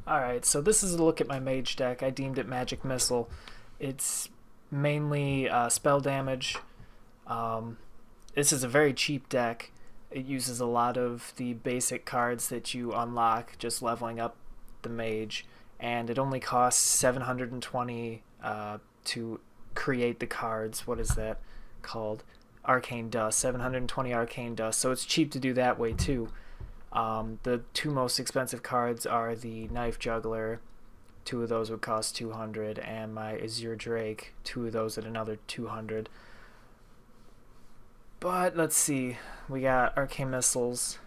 Alright, so this is a look at my mage deck. I deemed it Magic Missile. It's mainly spell damage. Um, this is a very cheap deck. It uses a lot of the basic cards that you unlock just leveling up the mage, and it only costs 720 to create the cards. What is that called? Arcane Dust. 720 Arcane Dust. So it's cheap to do that way too. The two most expensive cards are the Knife Juggler. Two of those would cost 200, and my Azure Drake. Two of those at another 200. But let's see. We got Arcane Missiles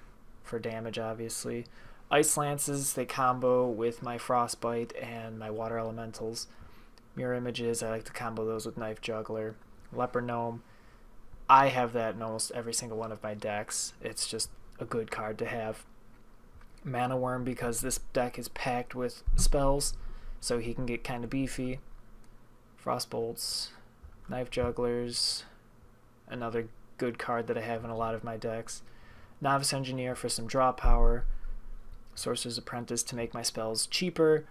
for damage, obviously. Ice Lances, they combo with my Frostbite and my Water Elementals. Mirror Images, I like to combo those with Knife Juggler. Leper Gnome, I have that in almost every single one of my decks. It's just a good card to have. Mam Wyrm, because this deck is packed with spells, so he can get kind of beefy. Frostbolts, Knife Jugglers, another good card that I have in a lot of my decks. Novice Engineer for some draw power. Sorcerer's Apprentice to make my spells cheaper,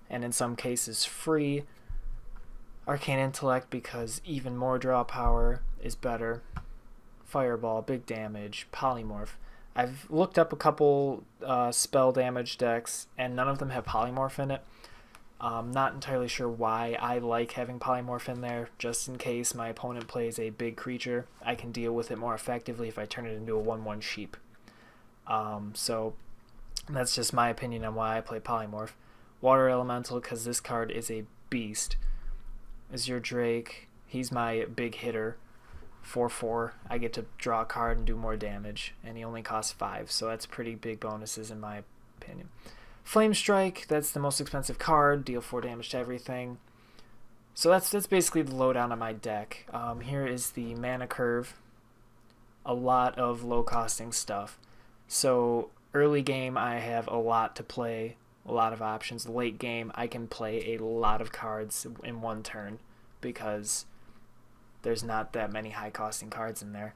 and in some cases free. Arcane Intellect because even more draw power is better. Fireball, big damage. Polymorph. I've looked up a couple spell damage decks, and none of them have Polymorph in it. Not entirely sure why. I like having Polymorph in there, just in case my opponent plays a big creature. I can deal with it more effectively if I turn it into a 1/1 sheep. So that's just my opinion on why I play Polymorph. Water Elemental, because this card is a beast. Azure Drake, he's my big hitter. 4/4, I get to draw a card and do more damage, and he only costs 5, so that's pretty big bonuses in my opinion. Flame Strike, that's the most expensive card, deal 4 damage to everything. So that's basically the lowdown on my deck. Here is the mana curve. A lot of low costing stuff. So early game I have a lot to play, a lot of options. Late game I can play a lot of cards in one turn because there's not that many high costing cards in there.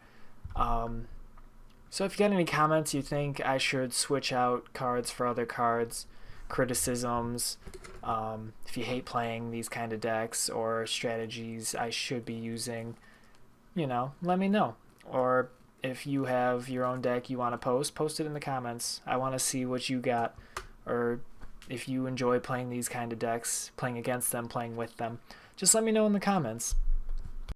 So if you got any comments you think I should switch out cards for other cards, criticisms, if you hate playing these kind of decks or strategies I should be using, let me know. Or if you have your own deck you want to post it in the comments. I want to see what you got, or if you enjoy playing these kind of decks, playing against them, playing with them. Just let me know in the comments.